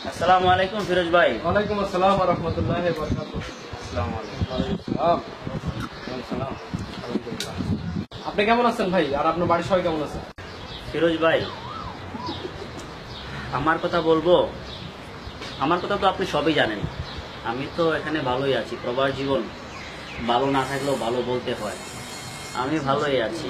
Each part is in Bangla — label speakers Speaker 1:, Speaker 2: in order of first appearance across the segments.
Speaker 1: আসসালামু আলাইকুম ফিরোজ ভাই।
Speaker 2: ওয়ালাইকুম আসসালাম ওয়া রাহমাতুল্লাহি ওয়া বারাকাতুহু।
Speaker 1: আসসালামু আলাইকুম।
Speaker 2: সালাম। আপনি কেমন আছেন ভাই? আর আপনার বাড়ির সবাই কেমন আছে?
Speaker 1: ফিরোজ ভাই, আমার কথা বলবো। আমার কথা তো আপনি সবই জানেন। আমি তো এখানে ভালোই আছি। প্রবাস জীবন ভালো না থাকলেও ভালো বলতে হয়। আমি ভালোই আছি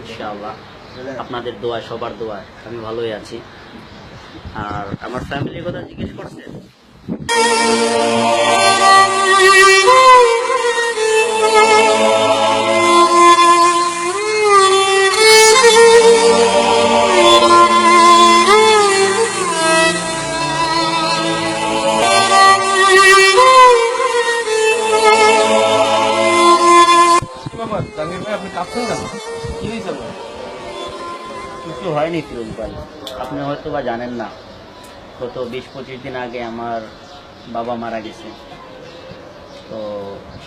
Speaker 1: ইনশাআল্লাহ। আপনাদের দোয়া, সবার দোয়া আমি ভালোই আছি। আর আমার ফ্যামিলির কথা জিজ্ঞেস করছেন।
Speaker 2: কি ব্যাপার জাহাঙ্গীর ভাই, আপনি কাঁদছেন কেন? কি হয়েছে আপনার?
Speaker 1: কিছু হয়নি ফিরোজ ভাই, আপনি হয়তো বা জানেন না। গত 20-25 দিন আগে আমার বাবা মারা গেছে। তো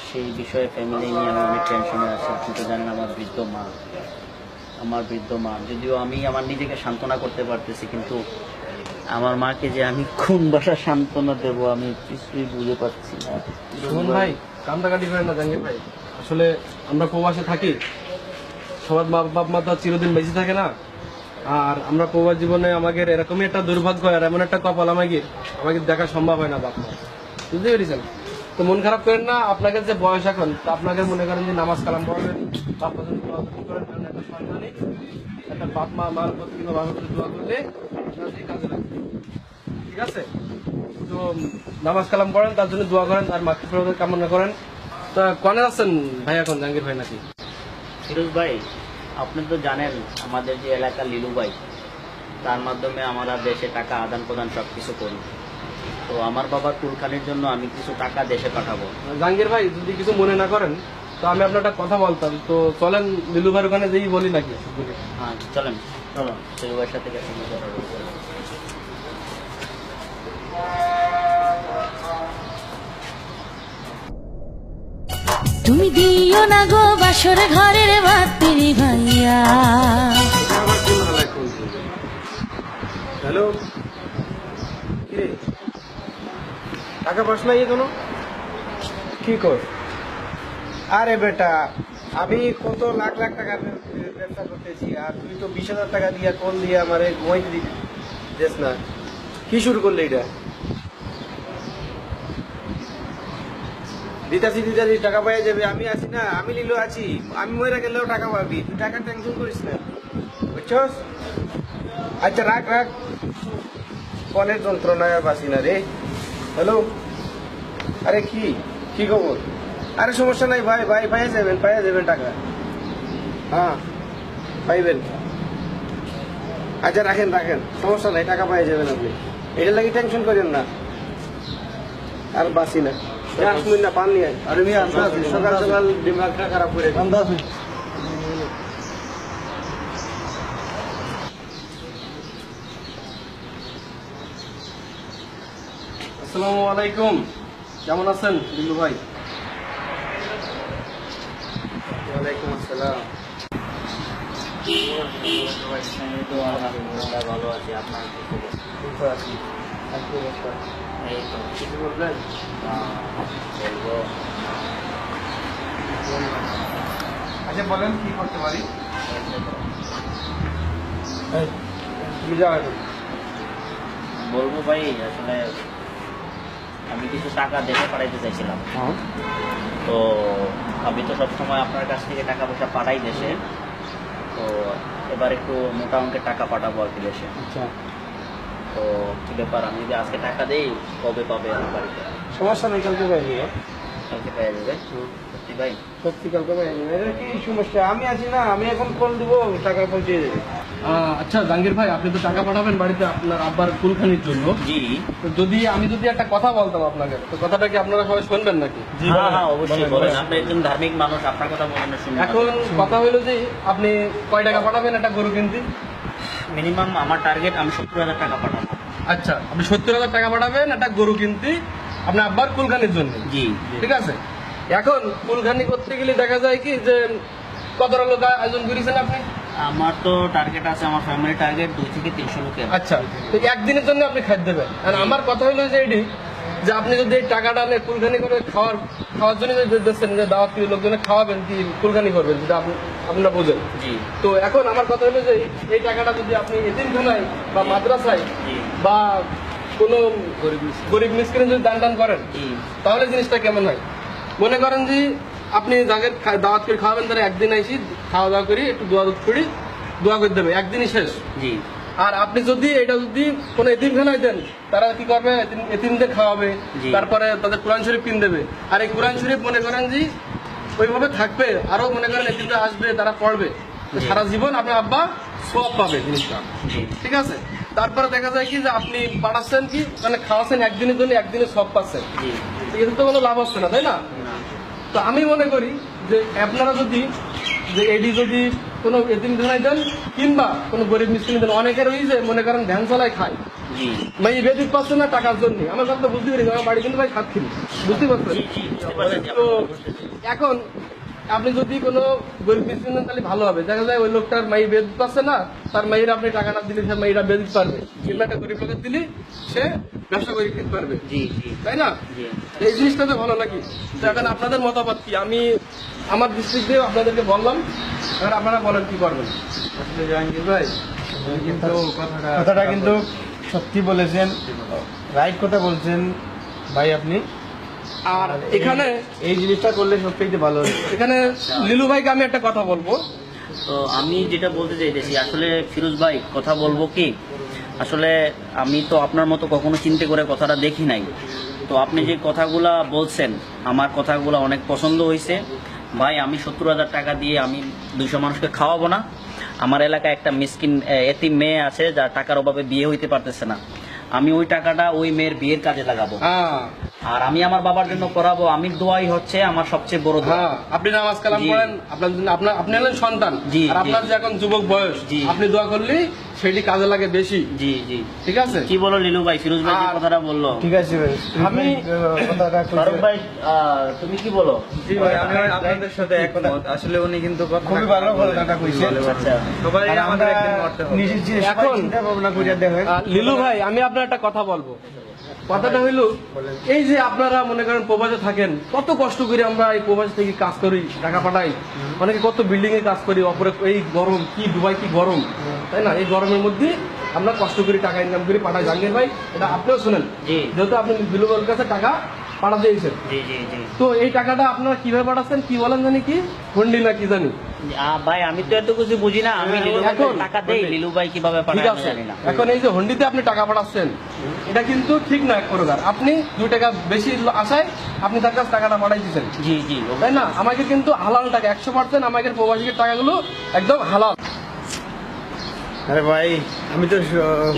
Speaker 1: সেই বিষয়ে ফ্যামিলি নিয়ে আমি অনেক টেনশনে আছি। আপনি তো জানেন আমার বৃদ্ধ মা যদিও আমি আমার নিজেকে সান্ত্বনা করতে পারতেছি, কিন্তু আমার মাকে যে আমি কোন ভাষা সান্ত্বনা দেব আমি কিছুই বুঝে পাচ্ছি না।
Speaker 2: শুনুন ভাই, কান্দাকাটি করেন না জাহাঙ্গীর ভাই। আসলে আমরা প্রবাসে থাকি, সবার বাপ মা তো আর চিরদিন বেঁচে থাকে না। আর আমরা প্রবাস জীবনে আমাদের এরকমই একটা দুর্ভাগ্য আর এমন একটা কপাল আমাকে দেখা সম্ভব হয় না বাপ মা। বুঝতে পেরেছেন? তো মন খারাপ করেন না। আপনাকে যে বয়স এখন, তো আপনাকে মনে করেন যে নামাজ কালাম পড়বেন, বাপ মাকে দোয়া করেন, কারণ একটা সন্তানই একটা বাপ মার প্রতি কিংবা বাবার প্রতি দোয়া করলে আপনার কাজে লাগবে। ঠিক আছে? তো নামাজ কালাম পড়েন, তার জন্য দোয়া করেন, তার মাতৃ কামনা করেন। তা কনে আছেন ভাই এখন জাহাঙ্গীর ভাই নাকি?
Speaker 1: ফিরোজ ভাই, আপনি তো জানেন আমাদের যে এলাকা লিলু ভাই, তার মাধ্যমে আমরা দেশে টাকা আদান প্রদান সবকিছু করি। তো আমার বাবার কুলখানির জন্য আমি কিছু টাকা দেশে পাঠাবো।
Speaker 2: জাহাঙ্গীর ভাই, যদি কিছু মনে না করেন তো আমি আপনার একটা কথা বলতাম। তো চলেন লিলু ভাইয়ের ওখানে যেই বলি নাকি?
Speaker 1: হ্যাঁ চলেন, চলো লিলু ভাইয়ের সাথে গেছে।
Speaker 3: তুমি দিও না গো বাসর ঘরের বাতির ভাইয়া।
Speaker 2: হ্যালো, কিরে টাকা পাস না কোনো?
Speaker 4: কি কর? আরে বেটা, আমি কত লাখ লাখ টাকা ব্যবসা করতেছি, আর তুই তো 20,000 টাকা দিয়ে কল দিয়ে আমারে ঘুমাইতে দিস না। কি শুরু করলে এটা? দিতাছি টাকা পাই যাবে। আমি আছি না, আমি লিলো আছি। আমি মরে গেলেও টাকা পাবি, তুই টাকা টেনশন করিস না, বুঝছস? আচ্ছা রাখ রাখ, কলের যন্ত্রণায় আর বাসি না রে। হ্যালো, আরে কি কি খবর? আরে সমস্যা নাই ভাই, পাইয়া যাবেন টাকা। হ্যাঁ পাইবেন। আচ্ছা রাখেন রাখেন, সমস্যা নাই, টাকা পাইয়া যাবেন আপনি। এটার লাগি টেনশন করেন না। আর বাসি না, 10 মিনিট না পান নিয়ে। আরে সকাল সকাল দিমাগটা খারাপ করে
Speaker 2: আসসালামু আলাইকুম, কেমন আছেন লিলু ভাই?
Speaker 4: ওয়ালাইকুম আসসালাম।
Speaker 1: ভালো আছি। আপনার কি খবর?
Speaker 4: বুঝতে পারছি। আর কি অবস্থা?
Speaker 1: এই তো
Speaker 4: কিছু বলবেন?
Speaker 1: বলবো।
Speaker 4: আচ্ছা বলেন, কি করতে পারি? এই, তুমি যাও এখন।
Speaker 1: বলবো ভাই, আসলে আমি কিছু টাকা দেশে পাঠাইতে চাইছিলাম। তো আমি তো সবসময় আপনার কাছ থেকে টাকা পয়সা পাঠাই দেশে। তো এবার একটু মোটা অঙ্কের টাকা পাঠাবো আর কি দেশে।
Speaker 2: আচ্ছা,
Speaker 1: তো কি ব্যাপার, আমি যদি আজকে টাকা দেই কবে পাবে আমার বাড়িতে?
Speaker 4: সমস্যা নেই, কালকে পাই নিও।
Speaker 1: কালকে পেয়ে যাবে? সত্যি ভাই?
Speaker 4: সত্যি কালকে পাই নিও। এটা কি সমস্যা? আমি আছি না, আমি এখন কল দিব, টাকা পৌঁছে যাবে।
Speaker 2: আচ্ছা জাহাঙ্গীর ভাই, আপনি তো টাকা পাঠাবেন বাড়িতে আপনার আব্বার কুলখানির জন্য।
Speaker 1: জি।
Speaker 2: তো আমি যদি একটা কথা বলতাম আপনাকে, তো কথাটা কি আপনারা সবাই শুনবেন নাকি?
Speaker 1: হ্যাঁ হ্যাঁ অবশ্যই বলেন। আপনি একজন ধার্মিক মানুষ, আপনার কথা বলেন শুনুন।
Speaker 2: এখন কথা হইলো যে আপনি কয় টাকা পাঠাবেন একটা গরু কিনতে?
Speaker 1: মিনিমাম আমার টার্গেট আমি 70,000 টাকা পাঠাবো।
Speaker 2: আচ্ছা, আপনি 70,000 টাকা পাঠাবেন একটা গরু কিনতে আপনার আব্বার কুলখানির জন্য।
Speaker 1: জি।
Speaker 2: ঠিক আছে। এখন কুলখানি করতে গেলে দেখা যায় কি যে কতটা লোক আয়োজন করেছেন আপনি?
Speaker 1: আমার তো টার্গেট আছে, আমার ফ্যামিলি টার্গেট 2 থেকে 300 লোকের।
Speaker 2: আচ্ছা, তো একদিনের জন্য আপনি খাদ্য দেবেন। আর আমার কথা হলো যে এটি, যে আপনি যদি এই টাকাটা নিয়ে কুলখানি করে খাওয়ার জন্য যদি দিচ্ছেন, যে দাওয়াত করে লোকজনে খাওয়াবেন, কি কুলখানি করবেন, যেটা আপনারা বোঝেন।
Speaker 1: জি
Speaker 2: তো এখন আমার কথা হলো যে এই টাকাটা যদি আপনি এতিমখানায় বা মাদ্রাসায়
Speaker 1: জি
Speaker 2: বা কোনো গরিব মিসকিনে যদি দান করেন,
Speaker 1: জি
Speaker 2: তাহলে জিনিসটা কেমন হয়? মনে করেন যে আপনি যাদের দাওয়াত করে খাওয়াবেন, তারা একদিন আইসি খাওয়া দাওয়া করি, একটু দোয়া করে দেবে, একদিনই শেষ।
Speaker 1: জি
Speaker 2: আর আপনি যদি এটা যদি কোনো এতিমখানায় দেন, তারা কি করবে? এতিমদের খাওয়াবে,
Speaker 1: জি।
Speaker 2: তারপরে তাদের কোরআন শরীফ কিনে দেবে। আর এই কোরআন শরীফ মনে করেন যে ওইভাবে থাকবে, আরো মনে করেন এতিমরা আসবে, তারা পড়বে, তো
Speaker 1: জি।
Speaker 2: সারা জীবন আপনার আব্বা সব পাবে জিনিসটা।
Speaker 1: জি
Speaker 2: ঠিক আছে? তারপরে দেখা যায় কি যে আপনি পাঠাচ্ছেন কি, মানে খাওয়াচ্ছেন একদিনের জন্য, একদিনে সব পাচ্ছেন,
Speaker 1: জি
Speaker 2: এতে তো কোনো লাভ হচ্ছে না, তাই না?
Speaker 1: না।
Speaker 2: তো আমি মনে করি যে আপনারা যদি যে এডি যদি কোনো এতিমখানায় দেন, কিংবা কোনো গরিব মিসকিন দেন, অনেকের ওই যে মনে করেন ভ্যান চালায় খায়,
Speaker 1: জি
Speaker 2: ভাই বেদিক পাচ্ছে না টাকার জন্য। আমার কথা বুঝতে পারি, আমার বাড়ি কিন্তু ভাই খাত কিনি, বুঝতে পারছেন?
Speaker 1: জি, জি, বুঝতে পারছি, জি,
Speaker 2: তো
Speaker 1: আপনার বুঝতে পারছি।
Speaker 2: এখন আপনি যদি কোনো গরিব মিসকিন দেন, তাহলে ভালো হবে। দেখা যায় ওই লোকটার মাই বেদ পাচ্ছে না, তার মাইয়ের আপনি টাকাটা দিলে সে মাইরা বেদিক পারবে, কিংবা একটা গরিব লোকের দিলে সে ব্যবসা করে খেতে পারবে,
Speaker 1: জি জি
Speaker 2: তাই না?
Speaker 1: জি
Speaker 2: এই জিনিসটা তো ভালো নাকি? তো এখন আপনাদের মতামত কি? আমি আমার দৃষ্টিতে দিয়ে আপনাদেরকে বললাম, এবার আপনারা বলেন কি করবেন।
Speaker 4: আসলে জাহাঙ্গীর ভাই, কিন্তু কথাটা কিন্তু সত্যি বলেছেন, রাইট কথা বলছেন ভাই আপনি।
Speaker 2: আর এখানে
Speaker 4: এই জিনিসটা করলে সবথেকে ভালো হবে।
Speaker 2: এখানে লিলু ভাইকে আমি একটা কথা বলবো।
Speaker 1: তো আমি যেটা বলতে চাইতেছি, আসলে ফিরোজ ভাই কথা বলবো কি, আসলে আমি তো আপনার মতো কখনো চিন্তা করে কথাটা দেখি নাই। তো আপনি যে কথাগুলা বলছেন, আমার কথাগুলো অনেক পছন্দ হয়েছে ভাই। আমি 70,000 টাকা দিয়ে আমি 200 মানুষকে খাওয়াবো না। আমার এলাকায় একটা মিসকিন এতিম মেয়ে আছে, যার টাকার অভাবে বিয়ে হইতে পারতেছে না। আমি ওই টাকাটা ওই মেয়ের বিয়ের কাজে লাগাবো,
Speaker 2: হ্যাঁ
Speaker 1: আর আমি আমার বাবার জন্য করাবো। আমি দোয়াই হচ্ছে আমার সবচেয়ে বড় দোয়া।
Speaker 2: হ্যাঁ, আপনি নামাজ কালাম
Speaker 1: জি।
Speaker 2: পড়েন, আপনি হলেন সন্তান,
Speaker 1: জি,
Speaker 2: আর আপনার
Speaker 1: জি।
Speaker 2: যে এখন যুবক বয়স,
Speaker 1: জি।
Speaker 2: আপনি দোয়া করলেই সেটি কাজে লাগে বেশি।
Speaker 1: জি জি
Speaker 2: ঠিক আছে?
Speaker 1: কি বলো লিলু ভাই, ফিরোজ ভাই যে
Speaker 2: আর-
Speaker 1: কথাটা বললো?
Speaker 4: ঠিক আছে ভাই,
Speaker 2: আমি
Speaker 4: কথাটা
Speaker 1: ফারুক ভাই, তুমি কি বলো?
Speaker 5: জি ভাই, আমি আপনাদের সাথে একমত। আসলে উনি কিন্তু
Speaker 4: খুবই ভালো কথাটা কইছেন।
Speaker 1: আচ্ছা
Speaker 5: সবাই
Speaker 4: আর
Speaker 5: আমাদের
Speaker 4: আমরা
Speaker 5: একদিন মরতে হবে।
Speaker 4: নিজের যে
Speaker 2: এখন-
Speaker 4: চিন্তা ভাবনা করে দেখেন।
Speaker 2: লিলু ভাই, আমি আপনার একটা কথা বলবো। কথাটা হইল, এই যে আপনারা মনে করেন প্রবাসে থাকেন, কত কষ্ট করে আমরা এই প্রবাস থেকে কাজ করি, টাকা পাঠাই, অনেকে কত বিল্ডিং এ কাজ করি, অপরে এই গরম কি দুবাই কি গরম, তাই না? এই গরমের মধ্যে আমরা কষ্ট করি, টাকা ইনকাম করে পাঠাই। জাহাঙ্গীর ভাই, এটা আপনিও শুনেন,
Speaker 1: জি।
Speaker 2: যেহেতু আপনি লিলু ভাইয়ের কাছে টাকা পাঠাতে দিয়েছেন।
Speaker 1: জি জি জি
Speaker 2: তো এই টাকাটা আপনারা কিভাবে পাঠাচ্ছেন, কি বলেন জানি, কি হুন্ডি না কি জানি?
Speaker 1: ভাই আমি তো এত কিছু বুঝি না। আমি লিলু ভাইকে
Speaker 2: এখন-
Speaker 1: টাকা দেই, লিলু ভাই কিভাবে
Speaker 2: ঠিক
Speaker 1: পাঠায় আমি
Speaker 2: আছে,
Speaker 1: জানি না।
Speaker 2: এখন এই যে হুন্ডিতে আপনি টাকা পাঠাচ্ছেন, এটা কিন্তু ঠিক না এক প্রকার। আপনি 2 টাকা বেশি আশায় আপনি তার কাছে টাকাটা পাঠাই দিচ্ছেন,
Speaker 1: জি জি
Speaker 2: তাই না? আমাকে কিন্তু হালাল টাকা 100%, আমাদের প্রবাসীর টাকাগুলো একদম হালাল।
Speaker 4: আরে ভাই, আমি তো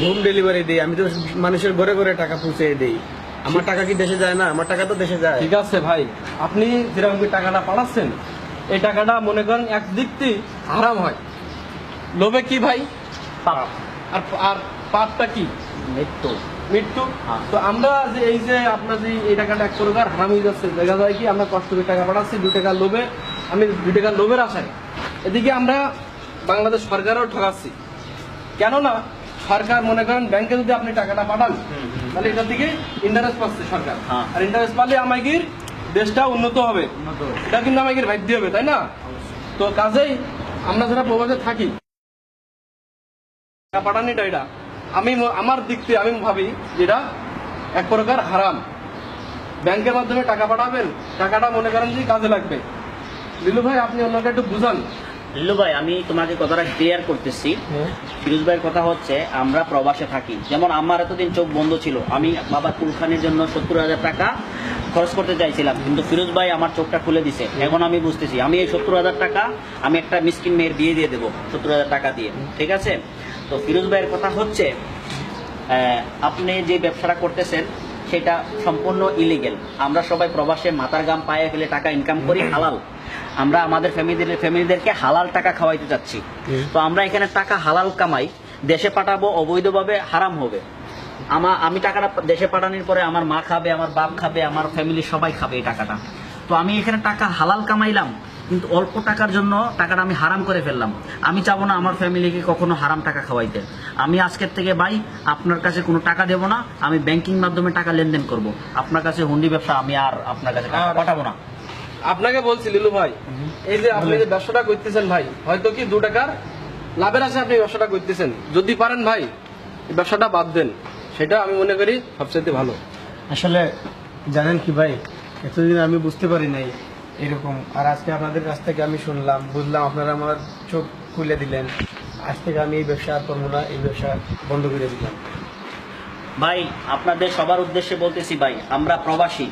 Speaker 4: হোম ডেলিভারি দিই, আমি তো মানুষের ঘরে ঘরে টাকা পৌঁছে দিই। আমার টাকা কি দেশে যায় না? আমার টাকা তো দেশে যায়।
Speaker 2: ঠিক আছে ভাই, আপনি যেরকম করে টাকাটা পাঠাচ্ছেন, এই টাকাটা মনে করেন একদিক থেকে হারাম হয়। লোভে কি ভাই?
Speaker 1: পাপ,
Speaker 2: আর আর পাপটা কি?
Speaker 1: মৃত্যু।
Speaker 2: মৃত্যু।
Speaker 1: হ্যাঁ।
Speaker 2: তো আমরা যে এই যে আপনার যে এই টাকাটা এক প্রকার হারাম হয়ে যাচ্ছে, দেখা যায় কি আমরা কষ্ট করে টাকা পাঠাচ্ছি 2 টাকার লোভে, আমি 2 টাকার লোভের আশায়। এদিকে আমরা বাংলাদেশ সরকারও ঠকাচ্ছি, কেননা সরকার মনে করেন ব্যাংকে যদি আপনি টাকাটা পাঠান, তাহলে এটার দিকে ইন্টারেস্ট পাচ্ছে সরকার,
Speaker 1: হ্যাঁ।
Speaker 2: আর ইন্টারেস্ট পালে আমাদের দেশটা উন্নত হবে, এটা কিন্তু আমাদের ভাগ্য হবে, তাই না? তো কাজেই আমরা যারা প্রবাসে থাকি, টাকা পাঠানিটা এটা আমার দিক থেকে আমি ভাবি যেটা এক প্রকার হারাম। ব্যাংকের মাধ্যমে টাকা পাঠাবেন, টাকাটা মনে করেন যে কাজে লাগবে। লিলু ভাই, আপনি অন্যকে একটু বুঝান।
Speaker 1: লিলু ভাই, আমি তোমাকে কথাটা ক্লিয়ার করতেছি। ফিরোজ ভাইয়ের কথা হচ্ছে, আমরা প্রবাসে থাকি, যেমন আমার এতদিন চোখ বন্ধ ছিল, আমি বাবার কুলখানির জন্য 70,000 টাকা খরচ করতে চাইছিলাম, কিন্তু ফিরোজ ভাই আমার চোখটা খুলে দিছে। এখন আমি বুঝতেছি, আমি এই 70,000 টাকা আমি একটা মিসকিন মেয়ের বিয়ে দিয়ে দেবো 70,000 টাকা দিয়ে, ঠিক আছে? তো ফিরোজ ভাইয়ের কথা হচ্ছে, আপনি যে ব্যবসাটা করতেছেন সেটা সম্পূর্ণ ইলিগেল। আমরা সবাই প্রবাসে মাথার গাম পায়ে ফেলে টাকা ইনকাম করি হালাল। আমরা আমাদের ফ্যামিলিদেরকে হালাল টাকা খাওয়াইতে চাচ্ছি। তো আমরা এখানে টাকা হালাল কামাই, দেশে পাঠাবো অবৈধভাবে হারাম হবে। আমি টাকাটা দেশে পাঠানোর পরে আমার মা খাবে, আমার বাপ খাবে, আমার ফ্যামিলির সবাই খাবে এই টাকাটা। তো আমি এখানে টাকা হালাল কামাইলাম, কিন্তু অল্প টাকার জন্য টাকাটা আমি হারাম করে ফেললাম। আমি চাবো না আমার ফ্যামিলিকে কখনো হারাম টাকা খাওয়াইতে। আমি আজকের থেকে ভাই আপনার কাছে কোনো টাকা দেবো না, আমি ব্যাংকিং মাধ্যমে টাকা লেনদেন করব। আপনার কাছে হুন্ডি ব্যবসা আমি আর আপনার কাছে টাকা পাঠাবো না।
Speaker 2: আপনাকে বলছি লিলু ভাই, এই যে আপনি যে ব্যবসাটা করতেছেন ভাই, হয়তো কি 2 টাকার লাভের আশায় আপনি ব্যবসাটা করতেছেন, যদি পারেন ভাই এই ব্যবসাটা বাদ দেন, সেটা আমি মনে করি সবচেয়ে ভালো।
Speaker 4: আসলে জানেন কি ভাই, এতদিন আমি বুঝতে পারি নাই এরকম, আর আজকে আপনাদের কাছ থেকে আমি শুনলাম, বুঝলাম, আপনারা আমার চোখ খুলে দিলেন। আজ থেকে আমি এই ব্যবসা আর করবো না, এই ব্যবসা বন্ধ করে দিলাম।
Speaker 1: ভাই আপনাদের সবার উদ্দেশ্যে বলতেছি ভাই, আমরা প্রবাসী,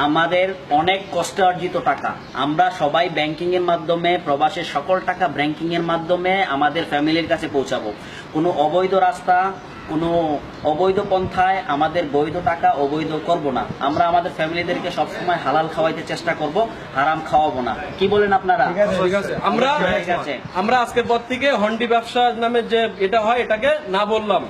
Speaker 1: আমাদের অনেক কষ্টে অর্জিত টাকা আমরা সবাই ব্যাংকিং এর মাধ্যমে, প্রবাসের সকল টাকা ব্যাংকিং এর মাধ্যমে আমাদের ফ্যামিলির কাছে পৌঁছাবো। কোনো অবৈধ রাস্তা, কোনো অবৈধ পন্থায় আমাদের বৈধ টাকা অবৈধ করব না। আমরা আমাদের ফ্যামিলিদেরকে সবসময় হালাল খাওয়াইতে চেষ্টা করব, হারাম খাওয়াবো না। কি বলেন আপনারা?
Speaker 2: ঠিক আছে, আমরা
Speaker 1: ঠিক আছে।
Speaker 2: আমরা আজকের পর থেকে হন্ডি ব্যবসা নামে যে এটা হয় এটাকে না বললাম।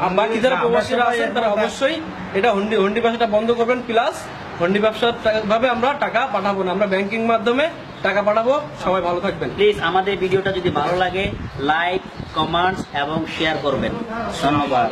Speaker 2: আর বাকি যারা প্রবাসীরা আছেন তারা অবশ্যই এটা হন্ডি ব্যবসাটা বন্ধ করবেন, প্লাস হন্ডি ব্যবসার ভাবে আমরা টাকা পাঠাবো না, আমরা ব্যাংকিং মাধ্যমে টাকা পাঠাবো। সবাই ভালো থাকবেন।
Speaker 1: প্লিজ আমাদের ভিডিওটা যদি ভালো লাগে লাইক, কমেন্টস এবং শেয়ার করবেন। ধন্যবাদ।